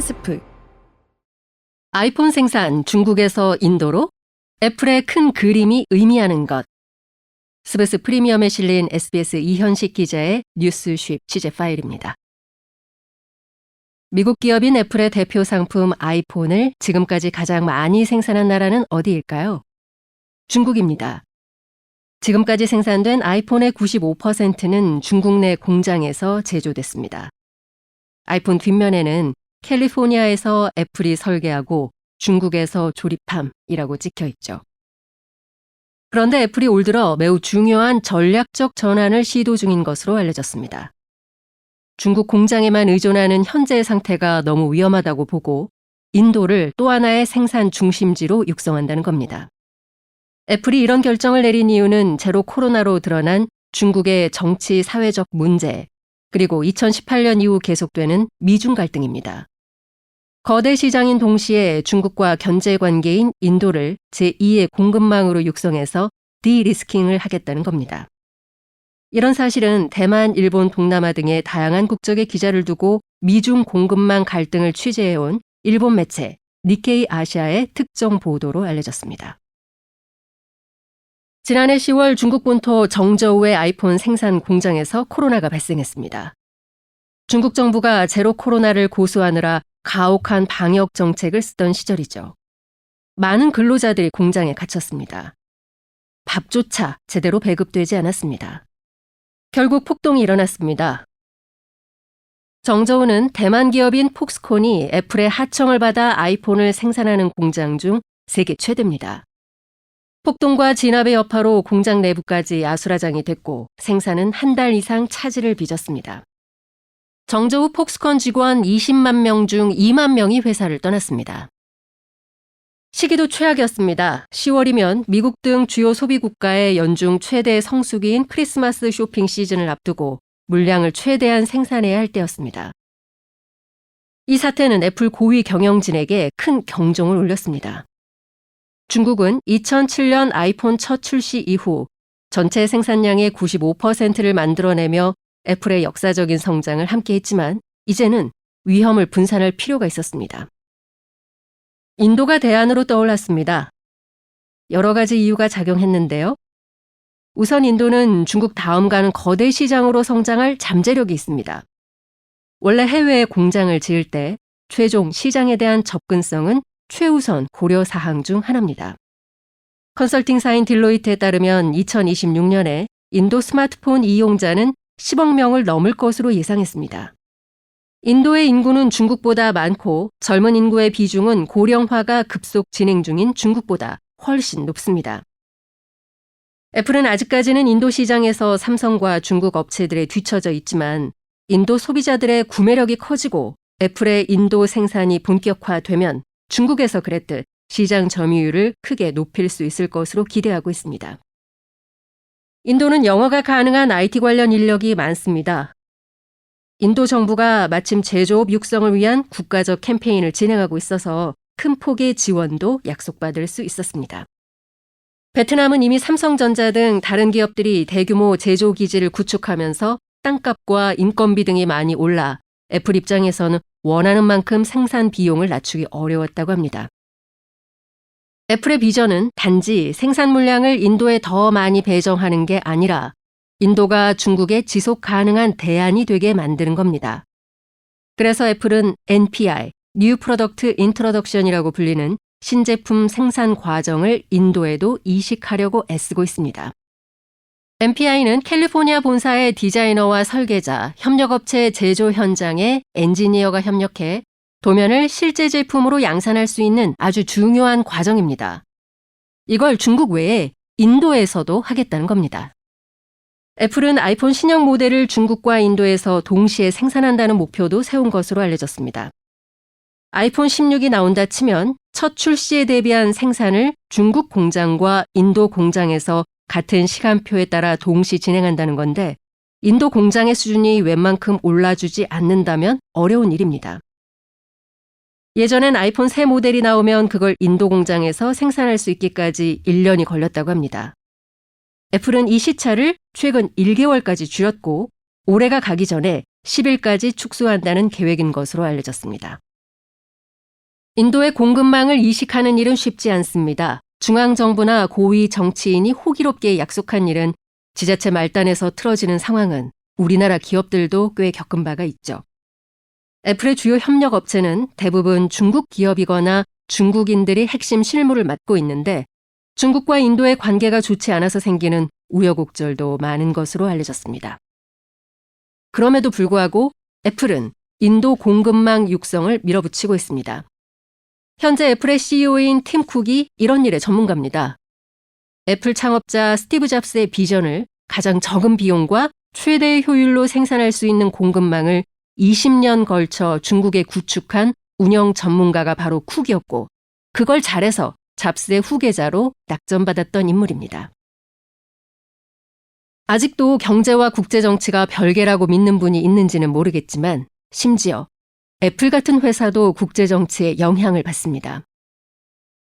스프. 아이폰 생산 중국에서 인도로? 애플의 큰 그림이 의미하는 것. 스브스 프리미엄에 실린 SBS 이현식 기자의 뉴스쉽 취재 파일입니다. 미국 기업인 애플의 대표 상품 아이폰을 지금까지 가장 많이 생산한 나라는 어디일까요? 중국입니다. 지금까지 생산된 아이폰의 95%는 중국 내 공장에서 제조됐습니다. 아이폰 뒷면에는 캘리포니아에서 애플이 설계하고 중국에서 조립함이라고 찍혀 있죠. 그런데 애플이 올 들어 매우 중요한 전략적 전환을 시도 중인 것으로 알려졌습니다. 중국 공장에만 의존하는 현재의 상태가 너무 위험하다고 보고 인도를 또 하나의 생산 중심지로 육성한다는 겁니다. 애플이 이런 결정을 내린 이유는 제로 코로나로 드러난 중국의 정치 사회적 문제, 그리고 2018년 이후 계속되는 미중 갈등입니다. 거대 시장인 동시에 중국과 견제 관계인 인도를 제2의 공급망으로 육성해서 디리스킹을 하겠다는 겁니다. 이런 사실은 대만, 일본, 동남아 등의 다양한 국적의 기자를 두고 미중 공급망 갈등을 취재해온 일본 매체 니케이 아시아의 특정 보도로 알려졌습니다. 지난해 10월 중국 본토 정저우의 아이폰 생산 공장에서 코로나가 발생했습니다. 중국 정부가 제로 코로나를 고수하느라 가혹한 방역 정책을 쓰던 시절이죠. 많은 근로자들이 공장에 갇혔습니다. 밥조차 제대로 배급되지 않았습니다. 결국 폭동이 일어났습니다. 정저우는 대만 기업인 폭스콘이 애플의 하청을 받아 아이폰을 생산하는 공장 중 세계 최대입니다. 폭동과 진압의 여파로 공장 내부까지 아수라장이 됐고 생산은 한 달 이상 차질을 빚었습니다. 정저우 폭스콘 직원 20만 명 중 2만 명이 회사를 떠났습니다. 시기도 최악이었습니다. 10월이면 미국 등 주요 소비 국가의 연중 최대 성수기인 크리스마스 쇼핑 시즌을 앞두고 물량을 최대한 생산해야 할 때였습니다. 이 사태는 애플 고위 경영진에게 큰 경종을 울렸습니다. 중국은 2007년 아이폰 첫 출시 이후 전체 생산량의 95%를 만들어내며 애플의 역사적인 성장을 함께했지만 이제는 위험을 분산할 필요가 있었습니다. 인도가 대안으로 떠올랐습니다. 여러 가지 이유가 작용했는데요. 우선 인도는 중국 다음 가는 거대 시장으로 성장할 잠재력이 있습니다. 원래 해외에 공장을 지을 때 최종 시장에 대한 접근성은 최우선 고려 사항 중 하나입니다. 컨설팅사인 딜로이트에 따르면 2026년에 인도 스마트폰 이용자는 10억 명을 넘을 것으로 예상했습니다. 인도의 인구는 중국보다 많고 젊은 인구의 비중은 고령화가 급속 진행 중인 중국보다 훨씬 높습니다. 애플은 아직까지는 인도 시장에서 삼성과 중국 업체들에 뒤처져 있지만 인도 소비자들의 구매력이 커지고 애플의 인도 생산이 본격화되면 중국에서 그랬듯 시장 점유율을 크게 높일 수 있을 것으로 기대하고 있습니다. 인도는 영어가 가능한 IT 관련 인력이 많습니다. 인도 정부가 마침 제조업 육성을 위한 국가적 캠페인을 진행하고 있어서 큰 폭의 지원도 약속받을 수 있었습니다. 베트남은 이미 삼성전자 등 다른 기업들이 대규모 제조 기지를 구축하면서 땅값과 인건비 등이 많이 올라 애플 입장에서는 원하는 만큼 생산 비용을 낮추기 어려웠다고 합니다. 애플의 비전은 단지 생산 물량을 인도에 더 많이 배정하는 게 아니라 인도가 중국의 지속 가능한 대안이 되게 만드는 겁니다. 그래서 애플은 NPI, New Product Introduction이라고 불리는 신제품 생산 과정을 인도에도 이식하려고 애쓰고 있습니다. NPI는 캘리포니아 본사의 디자이너와 설계자, 협력업체 제조 현장에 엔지니어가 협력해 도면을 실제 제품으로 양산할 수 있는 아주 중요한 과정입니다. 이걸 중국 외에 인도에서도 하겠다는 겁니다. 애플은 아이폰 신형 모델을 중국과 인도에서 동시에 생산한다는 목표도 세운 것으로 알려졌습니다. 아이폰 16이 나온다 치면 첫 출시에 대비한 생산을 중국 공장과 인도 공장에서 같은 시간표에 따라 동시 진행한다는 건데 인도 공장의 수준이 웬만큼 올라주지 않는다면 어려운 일입니다. 예전엔 아이폰 새 모델이 나오면 그걸 인도 공장에서 생산할 수 있기까지 1년이 걸렸다고 합니다. 애플은 이 시차를 최근 1개월까지 줄였고 올해가 가기 전에 10일까지 축소한다는 계획인 것으로 알려졌습니다. 인도의 공급망을 이식하는 일은 쉽지 않습니다. 중앙정부나 고위 정치인이 호기롭게 약속한 일은 지자체 말단에서 틀어지는 상황은 우리나라 기업들도 꽤 겪은 바가 있죠. 애플의 주요 협력업체는 대부분 중국 기업이거나 중국인들이 핵심 실무를 맡고 있는데 중국과 인도의 관계가 좋지 않아서 생기는 우여곡절도 많은 것으로 알려졌습니다. 그럼에도 불구하고 애플은 인도 공급망 육성을 밀어붙이고 있습니다. 현재 애플의 CEO인 팀 쿡이 이런 일의 전문가입니다. 애플 창업자 스티브 잡스의 비전을 가장 적은 비용과 최대의 효율로 생산할 수 있는 공급망을 20년 걸쳐 중국에 구축한 운영 전문가가 바로 쿡이었고 그걸 잘해서 잡스의 후계자로 낙점받았던 인물입니다. 아직도 경제와 국제정치가 별개라고 믿는 분이 있는지는 모르겠지만 심지어 애플 같은 회사도 국제정치에 영향을 받습니다.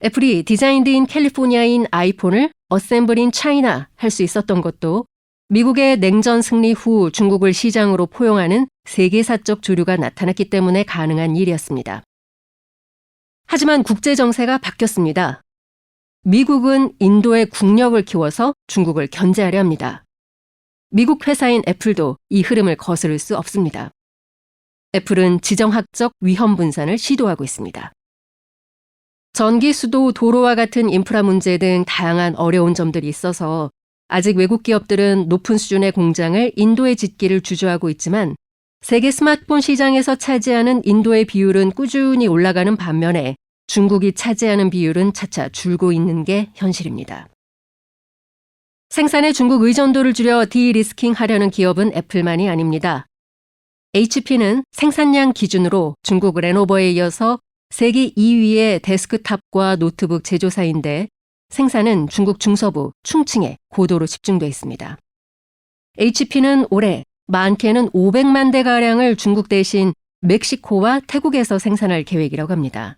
애플이 디자인드 인 캘리포니아인 아이폰을 어셈블 인 차이나 할 수 있었던 것도 미국의 냉전 승리 후 중국을 시장으로 포용하는 세계사적 조류가 나타났기 때문에 가능한 일이었습니다. 하지만 국제정세가 바뀌었습니다. 미국은 인도의 국력을 키워서 중국을 견제하려 합니다. 미국 회사인 애플도 이 흐름을 거스를 수 없습니다. 애플은 지정학적 위험 분산을 시도하고 있습니다. 전기, 수도, 도로와 같은 인프라 문제 등 다양한 어려운 점들이 있어서 아직 외국 기업들은 높은 수준의 공장을 인도에 짓기를 주저하고 있지만 세계 스마트폰 시장에서 차지하는 인도의 비율은 꾸준히 올라가는 반면에 중국이 차지하는 비율은 차차 줄고 있는 게 현실입니다. 생산의 중국 의존도를 줄여 디리스킹 하려는 기업은 애플만이 아닙니다. HP는 생산량 기준으로 중국 레노버에 이어서 세계 2위의 데스크탑과 노트북 제조사인데 생산은 중국 중서부 충칭에 고도로 집중돼 있습니다. HP는 올해 많게는 500만 대가량을 중국 대신 멕시코와 태국에서 생산할 계획이라고 합니다.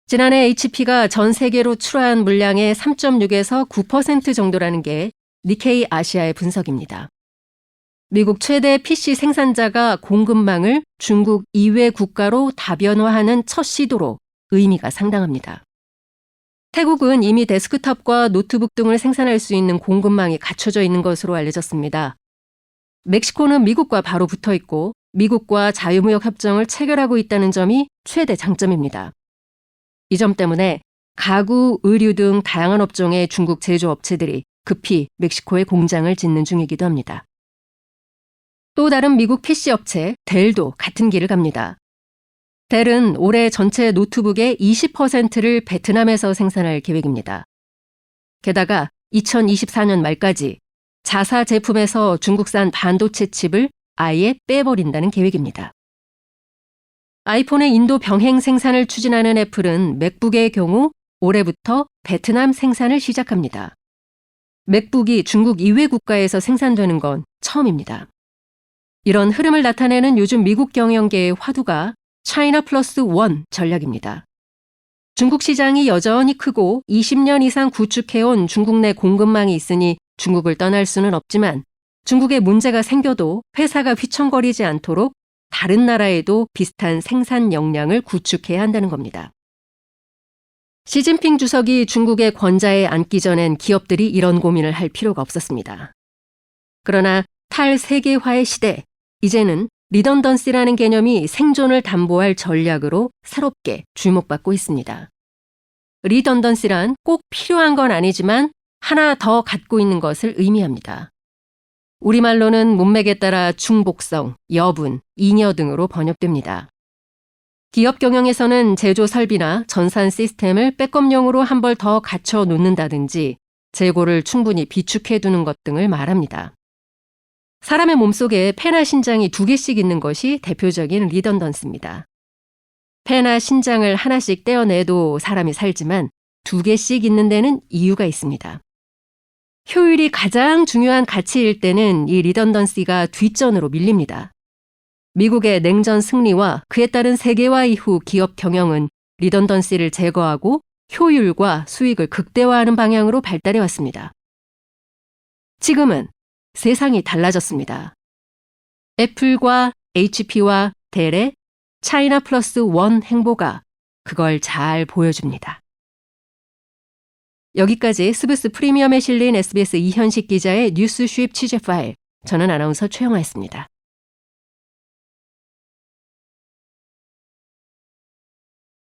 지난해 HP가 전 세계로 출하한 물량의 3.6에서 9% 정도라는 게 니케이 아시아의 분석입니다. 미국 최대 PC 생산자가 공급망을 중국 이외 국가로 다변화하는 첫 시도로 의미가 상당합니다. 태국은 이미 데스크탑과 노트북 등을 생산할 수 있는 공급망이 갖춰져 있는 것으로 알려졌습니다. 멕시코는 미국과 바로 붙어 있고 미국과 자유무역 협정을 체결하고 있다는 점이 최대 장점입니다. 이 점 때문에 가구, 의류 등 다양한 업종의 중국 제조업체들이 급히 멕시코에 공장을 짓는 중이기도 합니다. 또 다른 미국 PC 업체 델도 같은 길을 갑니다. 델은 올해 전체 노트북의 20%를 베트남에서 생산할 계획입니다. 게다가 2024년 말까지 자사 제품에서 중국산 반도체 칩을 아예 빼버린다는 계획입니다. 아이폰의 인도 병행 생산을 추진하는 애플은 맥북의 경우 올해부터 베트남 생산을 시작합니다. 맥북이 중국 이외 국가에서 생산되는 건 처음입니다. 이런 흐름을 나타내는 요즘 미국 경영계의 화두가 차이나 플러스 원 전략입니다. 중국 시장이 여전히 크고 20년 이상 구축해온 중국 내 공급망이 있으니 중국을 떠날 수는 없지만 중국에 문제가 생겨도 회사가 휘청거리지 않도록 다른 나라에도 비슷한 생산 역량을 구축해야 한다는 겁니다. 시진핑 주석이 중국의 권좌에 앉기 전엔 기업들이 이런 고민을 할 필요가 없었습니다. 그러나 탈세계화의 시대, 이제는 리던던시라는 개념이 생존을 담보할 전략으로 새롭게 주목받고 있습니다. 리던던시란 꼭 필요한 건 아니지만 하나 더 갖고 있는 것을 의미합니다. 우리말로는 문맥에 따라 중복성, 여분, 잉여 등으로 번역됩니다. 기업 경영에서는 제조 설비나 전산 시스템을 백업용으로 한 벌 더 갖춰 놓는다든지 재고를 충분히 비축해 두는 것 등을 말합니다. 사람의 몸속에 폐나 신장이 2개씩 있는 것이 대표적인 리던던스입니다. 폐나 신장을 하나씩 떼어내도 사람이 살지만 2개씩 있는 데는 이유가 있습니다. 효율이 가장 중요한 가치일 때는 이 리던던시가 뒷전으로 밀립니다. 미국의 냉전 승리와 그에 따른 세계화 이후 기업 경영은 리던던시를 제거하고 효율과 수익을 극대화하는 방향으로 발달해 왔습니다. 지금은 세상이 달라졌습니다. 애플과 HP와 델의 차이나 플러스 원 행보가 그걸 잘 보여줍니다. 여기까지 스브스 프리미엄에 실린 SBS 이현식 기자의 뉴스쉽 취재 파일, 저는 아나운서 최영아였습니다.